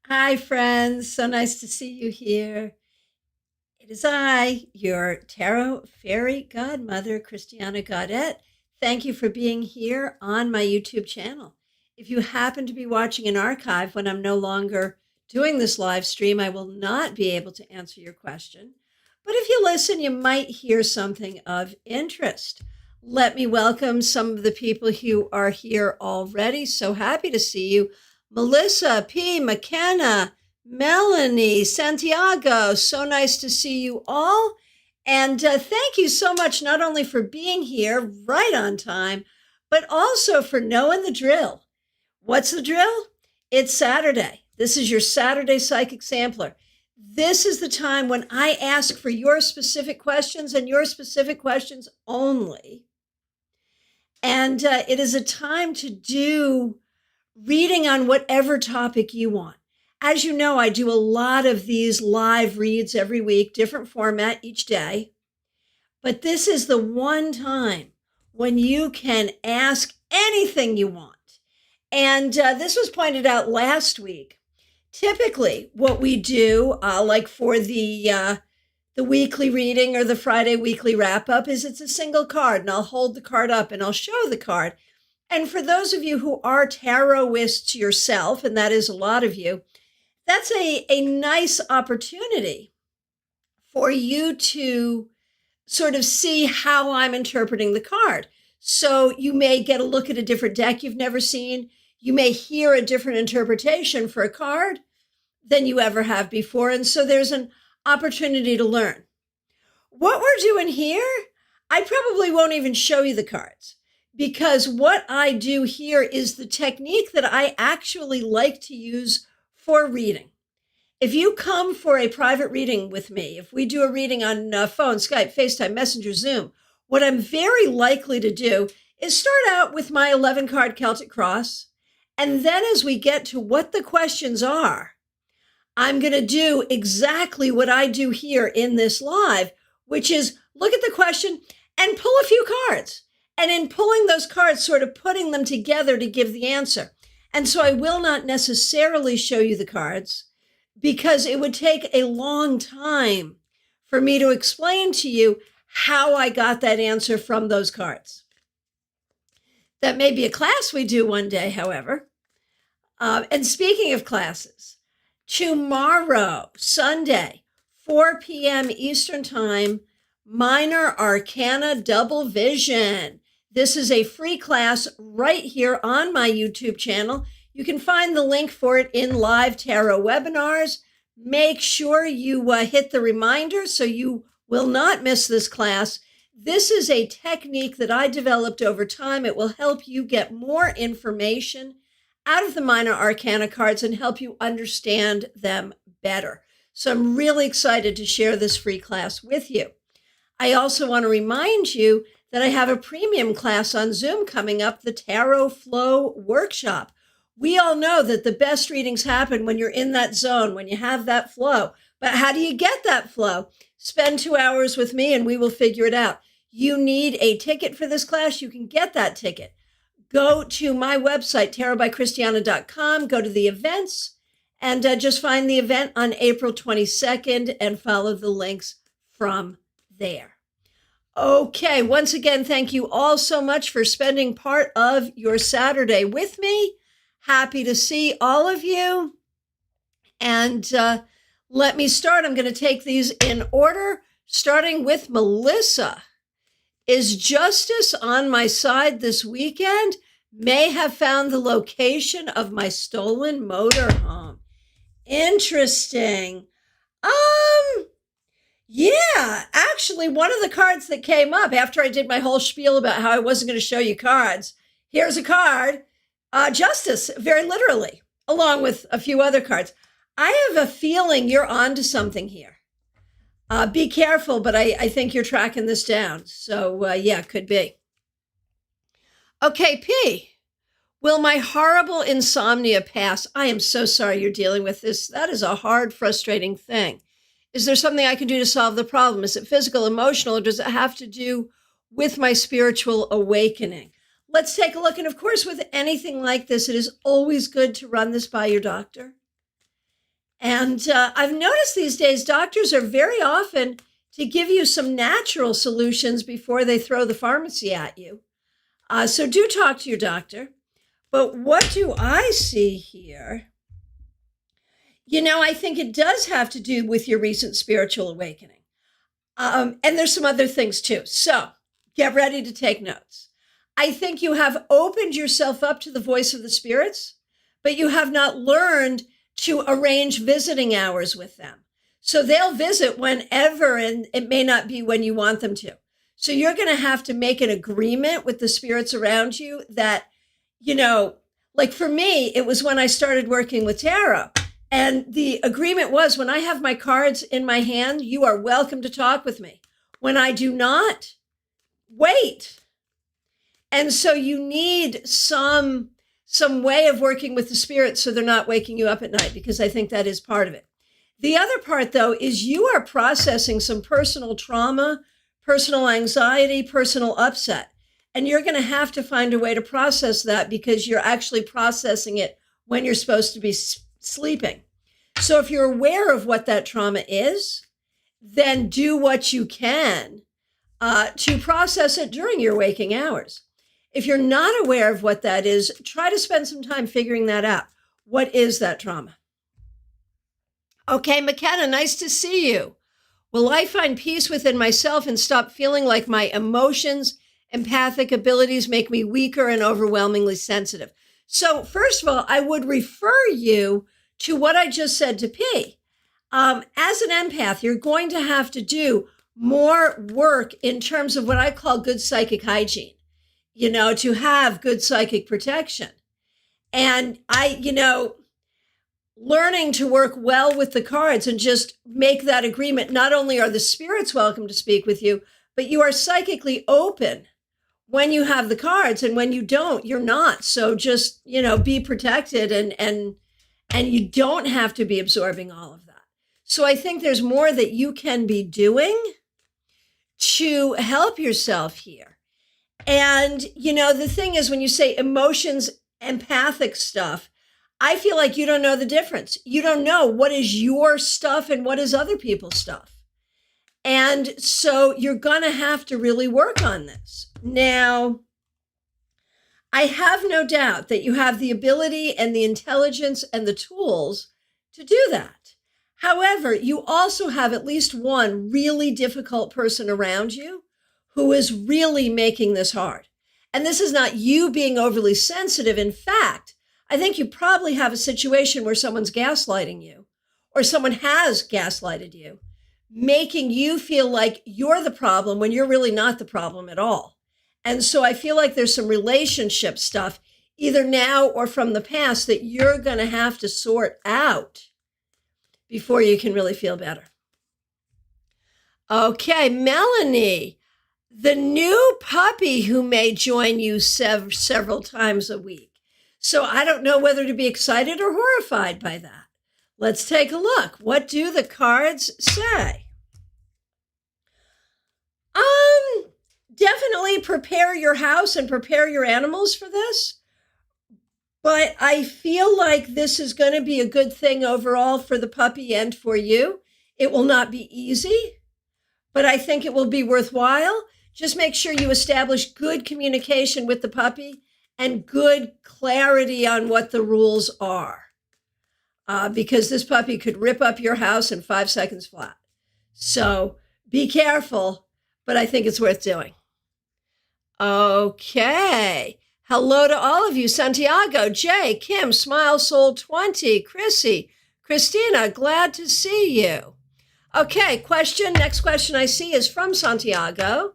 Hi, friends. So nice to see you here. It is I, your tarot fairy godmother, Christiana Gaudet. Thank you for being here on my YouTube channel. If you happen to be watching an archive when I'm no longer doing this live stream, I will not be able to answer your question. But if you listen, you might hear something of interest. Let me welcome some of the people who are here already. So happy to see you. Melissa, P, McKenna, Melanie, Santiago, so nice to see you all. And thank you so much, not only for being here right on time, but also for knowing the drill. What's the drill? It's Saturday. This is your Saturday Psychic Sampler. This is the time when I ask for your specific questions and your specific questions only. And it is a time to do reading on whatever topic you want. As you know, I do a lot of these live reads every week, different format each day. But this is the one time when you can ask anything you want. And this was pointed out last week. Typically, what we do, like for the weekly reading or the Friday weekly wrap up, is it's a single card, and I'll hold the card up and I'll show the card. And for those of you who are tarotists yourself, and that is a lot of you, that's a nice opportunity for you to sort of see how I'm interpreting the card. So you may get a look at a different deck you've never seen. You may hear a different interpretation for a card than you ever have before. And so there's an opportunity to learn. What we're doing here, I probably won't even show you the cards, because what I do here is the technique that I actually like to use for reading. If you come for a private reading with me, if we do a reading on phone, Skype, FaceTime, Messenger, Zoom, what I'm very likely to do is start out with my 11-card Celtic Cross. And then as we get to what the questions are, I'm going to do exactly what I do here in this live, which is look at the question and pull a few cards. And in pulling those cards, sort of putting them together to give the answer. And so I will not necessarily show you the cards, because it would take a long time for me to explain to you how I got that answer from those cards. That may be a class we do one day, however. And speaking of classes, tomorrow, Sunday, 4 p.m. Eastern Time, Minor Arcana Double Vision. This is a free class right here on my YouTube channel. You can find the link for it in live tarot webinars. Make sure you hit the reminder so you will not miss this class. This is a technique that I developed over time. It will help you get more information out of the minor arcana cards and help you understand them better. So I'm really excited to share this free class with you. I also want to remind you that I have a premium class on Zoom coming up, the Tarot Flow Workshop. We all know that the best readings happen when you're in that zone, when you have that flow. But how do you get that flow? Spend 2 hours with me and we will figure it out. You need a ticket for this class. You can get that ticket. Go to my website, tarotbychristiana.com, go to the events, and just find the event on April 22nd and follow the links from there. Okay, once again, thank you all so much for spending part of your Saturday with me. Happy to see all of you. And let me start. I'm going to take these in order, starting with Melissa. Is justice on my side this weekend? May have found the location of my stolen motorhome. Interesting. Yeah, actually, one of the cards that came up after I did my whole spiel about how I wasn't going to show you cards, here's a card, justice, very literally, along with a few other cards. I have a feeling you're onto something here. Be careful, but I think you're tracking this down. So, yeah, could be. Okay, P, will my horrible insomnia pass? I am so sorry you're dealing with this. That is a hard, frustrating thing. Is there something I can do to solve the problem? Is it physical, emotional, or does it have to do with my spiritual awakening? Let's take a look. And of course, with anything like this, it is always good to run this by your doctor. And I've noticed these days doctors are very often to give you some natural solutions before they throw the pharmacy at you. So do talk to your doctor. But what do I see here? I think it does have to do with your recent spiritual awakening. And there's some other things too. So get ready to take notes. I think you have opened yourself up to the voice of the spirits, but you have not learned to arrange visiting hours with them. So they'll visit whenever, and it may not be when you want them to. So you're going to have to make an agreement with the spirits around you that, like for me, it was when I started working with tarot. And the agreement was, when I have my cards in my hand, you are welcome to talk with me. When I do not, wait. And so you need some way of working with the spirits so they're not waking you up at night, because I think that is part of it. The other part, though, is you are processing some personal trauma, personal anxiety, personal upset. And you're going to have to find a way to process that, because you're actually processing it when you're supposed to be sleeping. So if you're aware of what that trauma is, then do what you can to process it during your waking hours. If you're not aware of what that is, try to spend some time figuring that out. What is that trauma? Okay, McKenna, nice to see you. Will I find peace within myself and stop feeling like my emotions, empathic abilities make me weaker and overwhelmingly sensitive? So first of all, I would refer you to what I just said to P. As an empath, you're going to have to do more work in terms of what I call good psychic hygiene, to have good psychic protection. And learning to work well with the cards and just make that agreement. Not only are the spirits welcome to speak with you, but you are psychically open when you have the cards, and when you don't, you're not. So just, be protected, and you don't have to be absorbing all of that. So I think there's more that you can be doing to help yourself here. And, the thing is, when you say emotions, empathic stuff, I feel like you don't know the difference. You don't know what is your stuff and what is other people's stuff. And so you're going to have to really work on this. Now, I have no doubt that you have the ability and the intelligence and the tools to do that. However, you also have at least one really difficult person around you who is really making this hard. And this is not you being overly sensitive. In fact, I think you probably have a situation where someone's gaslighting you, or someone has gaslighted you, making you feel like you're the problem when you're really not the problem at all. And so I feel like there's some relationship stuff, either now or from the past, that you're going to have to sort out before you can really feel better. Okay, Melanie, the new puppy who may join you several times a week. So I don't know whether to be excited or horrified by that. Let's take a look. What do the cards say? Definitely prepare your house and prepare your animals for this. But I feel like this is going to be a good thing overall for the puppy and for you. It will not be easy, but I think it will be worthwhile. Just make sure you establish good communication with the puppy and good clarity on what the rules are. Because this puppy could rip up your house in 5 seconds flat. So be careful, but I think it's worth doing. Okay. Hello to all of you. Santiago, Jay, Kim, Smile Soul 20, Chrissy, Christina, glad to see you. Okay, next question I see is from Santiago.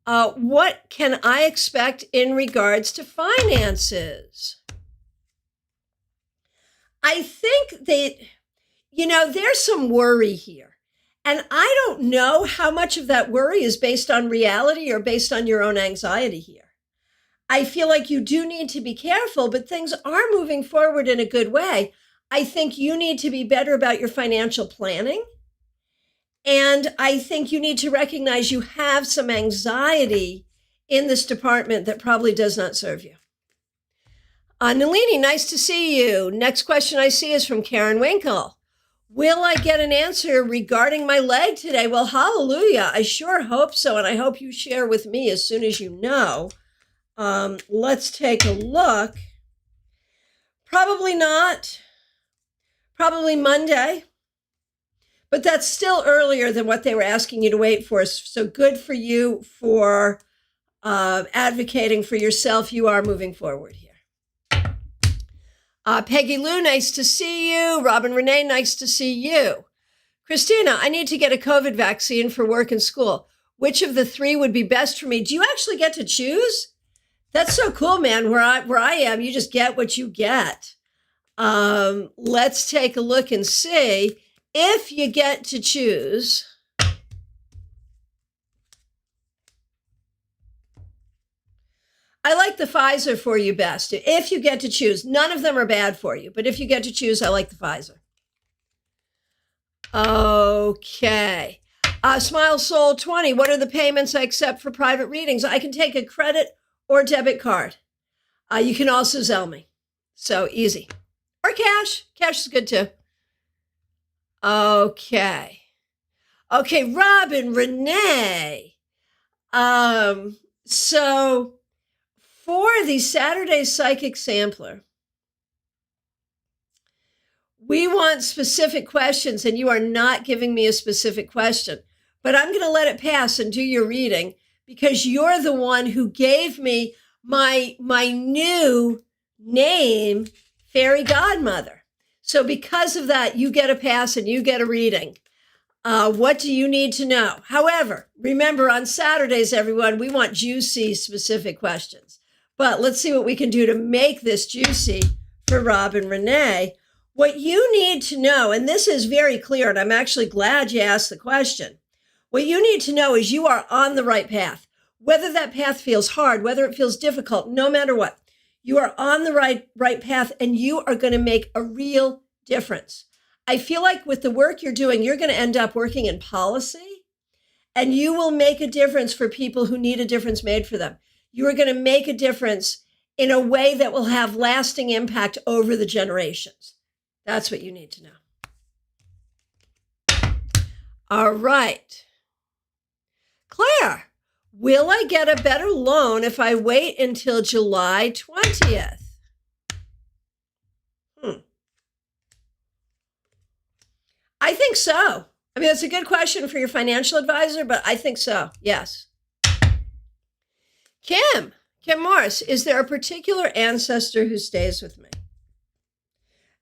What can I expect in regards to finances? I think that, there's some worry here. And I don't know how much of that worry is based on reality or based on your own anxiety here. I feel like you do need to be careful, but things are moving forward in a good way. I think you need to be better about your financial planning. And I think you need to recognize you have some anxiety in this department that probably does not serve you. Nalini, nice to see you. Next question I see is from Karen Winkle. Will I get an answer regarding my leg today? Well, hallelujah. I sure hope so. And I hope you share with me as soon as you know. Let's take a look. Probably not. Probably Monday. But that's still earlier than what they were asking you to wait for. So good for you for advocating for yourself. You are moving forward here. Peggy Lou, nice to see you. Robin Renee, nice to see you. Christina, I need to get a COVID vaccine for work and school. Which of the three would be best for me? Do you actually get to choose? That's so cool, man. Where I am, you just get what you get. Let's take a look and see if you get to choose. I like the Pfizer for you best. If you get to choose, none of them are bad for you, but if you get to choose, I like the Pfizer. Okay. Smile Soul 20. What are the payments I accept for private readings? I can take a credit or debit card. You can also Zelle me. So easy. Or cash. Cash is good too. Okay. Okay, Robin, Renee. So for the Saturday Psychic Sampler, we want specific questions, and you are not giving me a specific question. But I'm going to let it pass and do your reading because you're the one who gave me my new name, Fairy Godmother. So because of that, you get a pass and you get a reading. What do you need to know? However, remember on Saturdays, everyone, we want juicy, specific questions. But let's see what we can do to make this juicy for Robin Renee. What you need to know, and this is very clear, and I'm actually glad you asked the question. What you need to know is you are on the right path. Whether that path feels hard, whether it feels difficult, no matter what, you are on the right path, and you are going to make a real difference. I feel like with the work you're doing, you're going to end up working in policy, and you will make a difference for people who need a difference made for them. You are going to make a difference in a way that will have lasting impact over the generations. That's what you need to know. All right. Claire, will I get a better loan if I wait until July 20th? I think so. I mean, that's a good question for your financial advisor, but I think so. Yes. Kim Morris, is there a particular ancestor who stays with me?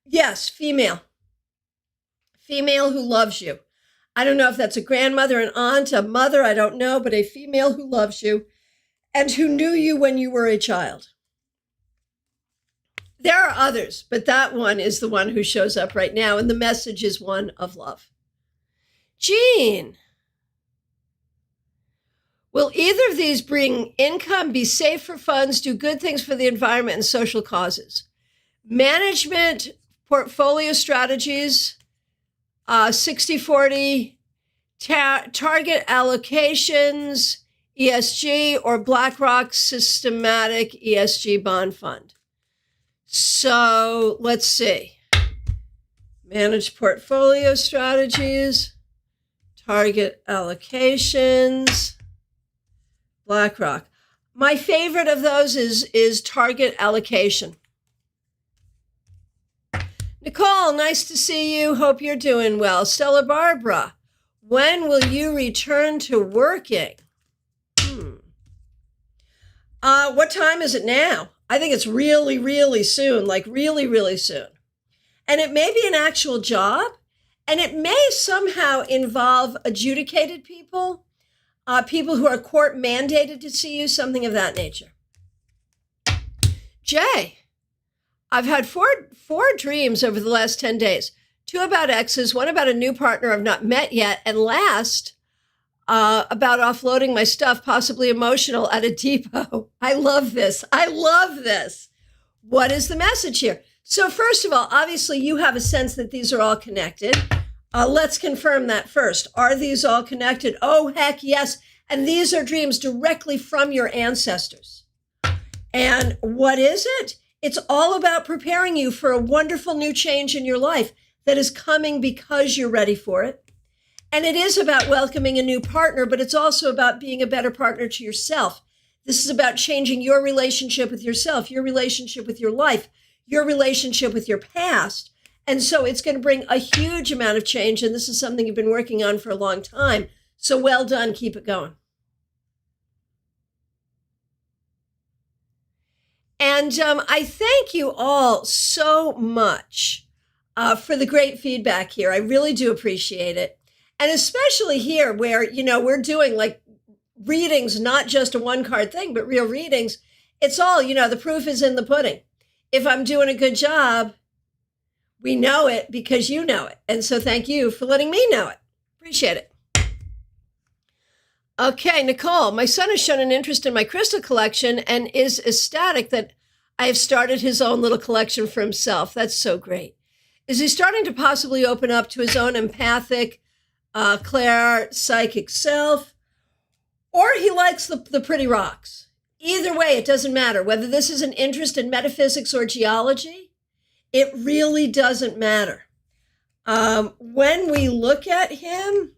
Yes, female. Female who loves you. I don't know if that's a grandmother, an aunt, a mother, I don't know, but a female who loves you and who knew you when you were a child. There are others, but that one is the one who shows up right now, and the message is one of love. Jean, will either of these bring income, be safe for funds, do good things for the environment and social causes? Management, portfolio strategies, 60-40, target allocations, ESG, or BlackRock systematic ESG bond fund. So let's see. Manage portfolio strategies, target allocations, BlackRock. My favorite of those is target allocation. Nicole, nice to see you. Hope you're doing well. Stella Barbara, when will you return to working? What time is it now? I think it's really, really soon, like really, really soon. And it may be an actual job, and it may somehow involve adjudicated people, people who are court mandated to see you, something of that nature. Jay, I've had four dreams over the last 10 days, 2 about exes, 1 about a new partner I've not met yet, and last about offloading my stuff, possibly emotional, at a depot. I love this. I love this. What is the message here? So first of all, obviously you have a sense that these are all connected. Let's confirm that first. Are these all connected? Oh, heck yes. And these are dreams directly from your ancestors. And what is it? It's all about preparing you for a wonderful new change in your life. that is coming because you're ready for it. And it is about welcoming a new partner, but it's also about being a better partner to yourself. This is about changing your relationship with yourself, your relationship with your life, your relationship with your past. And so it's going to bring a huge amount of change. And this is something you've been working on for a long time. So well done. Keep it going. And I thank you all so much for the great feedback here. I really do appreciate it. And especially here where, we're doing like readings, not just a one card thing, but real readings. It's all, the proof is in the pudding. If I'm doing a good job, we know it because you know it. And so thank you for letting me know it. Appreciate it. Okay, Nicole, my son has shown an interest in my crystal collection and is ecstatic that I have started his own little collection for himself. That's so great. Is he starting to possibly open up to his own empathic, clair, psychic self? Or he likes the pretty rocks? Either way, it doesn't matter. Whether this is an interest in metaphysics or geology, it really doesn't matter. When we look at him,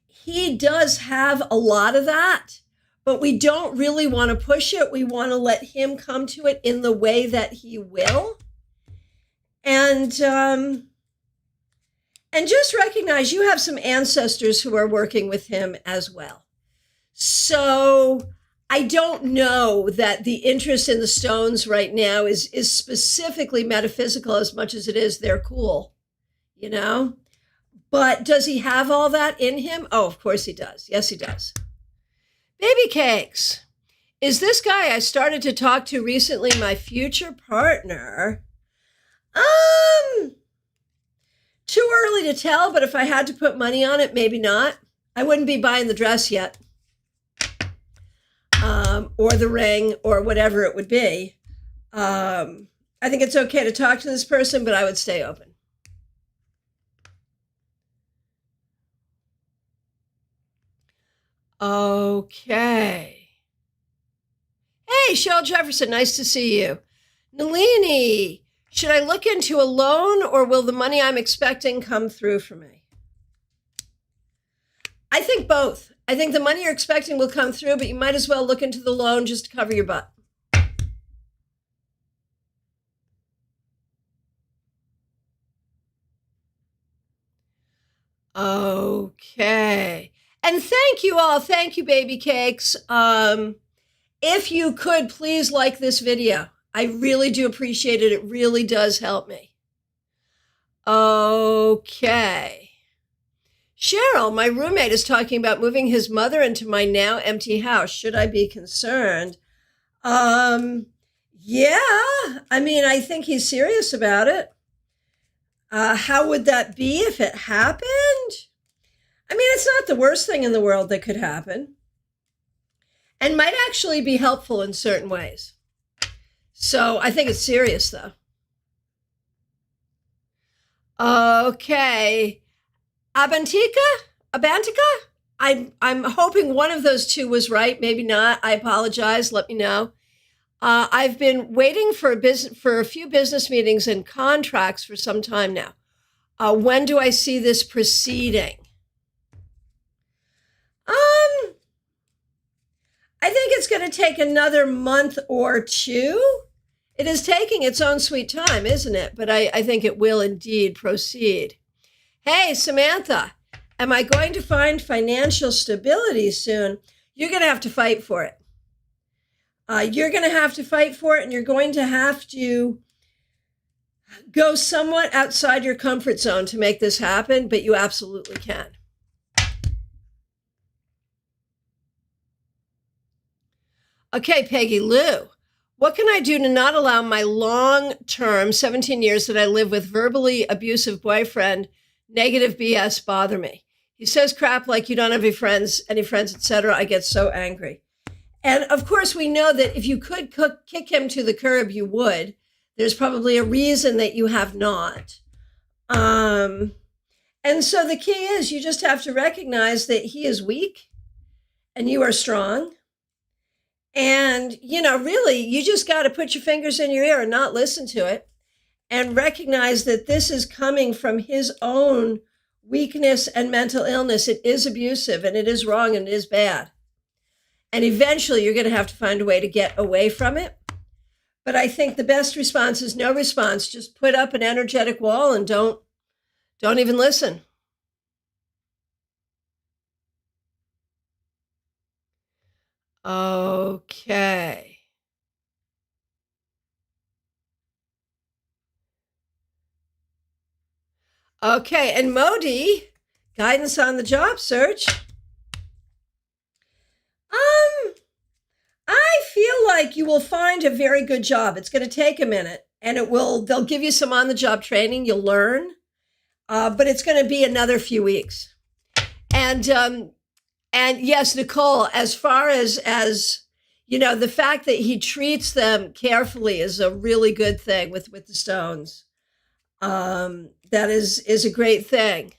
he does have a lot of that, but we don't really want to push it. We want to let him come to it in the way that he will. And just recognize you have some ancestors who are working with him as well. So I don't know that the interest in the stones right now is specifically metaphysical as much as it is they're cool, But does he have all that in him? Oh, of course he does. Yes, he does. Baby cakes. Is this guy I started to talk to recently my future partner? Too early to tell, but if I had to put money on it, maybe not. I wouldn't be buying the dress yet. Or the ring or whatever it would be. I think it's okay to talk to this person, but I would stay open. Okay. Hey, Cheryl Jefferson, nice to see you. Nalini, should I look into a loan or will the money I'm expecting come through for me? I think both. I think the money you're expecting will come through, but you might as well look into the loan just to cover your butt. Okay. And thank you all. Thank you, baby cakes. If you could, please like this video. I really do appreciate it. It really does help me. Okay. Cheryl, my roommate, is talking about moving his mother into my now empty house. Should I be concerned? Yeah. I think he's serious about it. How would that be if it happened? It's not the worst thing in the world that could happen and might actually be helpful in certain ways. So I think it's serious, though. Okay. Abantika? I'm hoping one of those two was right. Maybe not. I apologize. Let me know. I've been waiting for a few business meetings and contracts for some time now. When do I see this proceeding? I think it's going to take another month or two. It is taking its own sweet time, isn't it? But I think it will indeed proceed. Hey, Samantha, am I going to find financial stability soon? You're going to have to fight for it. You're going to have to fight for it, and you're going to have to go somewhat outside your comfort zone to make this happen, but you absolutely can. Okay, Peggy Lou, what can I do to not allow my long-term 17 years that I live with verbally abusive boyfriend, negative BS bother me? He says crap like you don't have any friends, etc. I get so angry. And of course, we know that if you could kick him to the curb, you would. There's probably a reason that you have not. And so the key is you just have to recognize that he is weak and you are strong. And, really, you just got to put your fingers in your ear and not listen to it and recognize that this is coming from his own weakness and mental illness. It is abusive and it is wrong and it is bad. And eventually you're going to have to find a way to get away from it. But I think the best response is no response. Just put up an energetic wall and don't even listen. Okay. Okay, and Modi, guidance on the job search. I feel like you will find a very good job. It's going to take a minute, and they'll give you some on-the-job training. You'll learn, but it's going to be another few weeks. And yes, Nicole, as far as the fact that he treats them carefully is a really good thing with the stones. That is a great thing.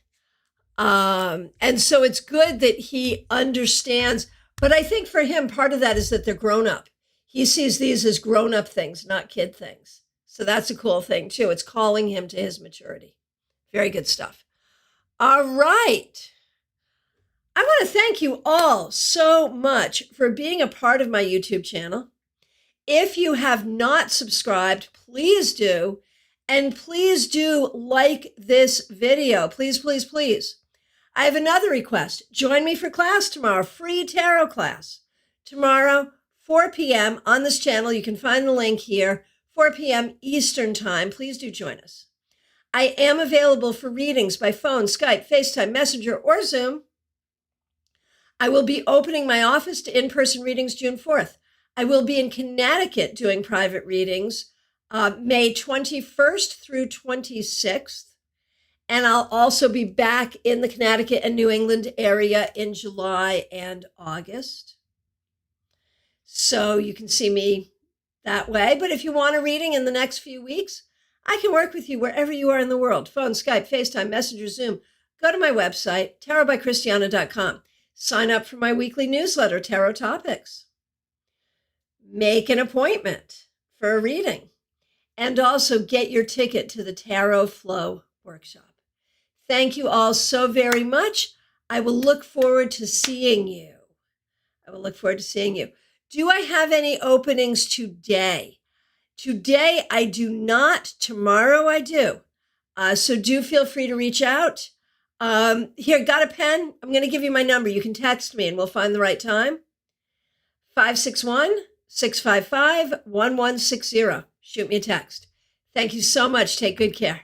And so it's good that he understands. But I think for him, part of that is that they're grown up. He sees these as grown up things, not kid things. So that's a cool thing, too. It's calling him to his maturity. Very good stuff. All right. I want to thank you all so much for being a part of my YouTube channel. If you have not subscribed, please do. And please do like this video. Please, please, please. I have another request. Join me for class tomorrow, free tarot class. Tomorrow, 4 p.m. on this channel. You can find the link here, 4 p.m. Eastern time. Please do join us. I am available for readings by phone, Skype, FaceTime, Messenger, or Zoom. I will be opening my office to in-person readings June 4th. I will be in Connecticut doing private readings May 21st through 26th. And I'll also be back in the Connecticut and New England area in July and August. So you can see me that way. But if you want a reading in the next few weeks, I can work with you wherever you are in the world. Phone, Skype, FaceTime, Messenger, Zoom. Go to my website, tarotbychristiana.com. Sign up for my weekly newsletter, Tarot Topics. Make an appointment for a reading. And also get your ticket to the Tarot Flow workshop. Thank you all so very much. I will look forward to seeing you. Do I have any openings today? Today I do not. Tomorrow I do. So do feel free to reach out. Here, got a pen? I'm going to give you my number. You can text me and we'll find the right time. 561-655-1160. Shoot me a text. Thank you so much. Take good care.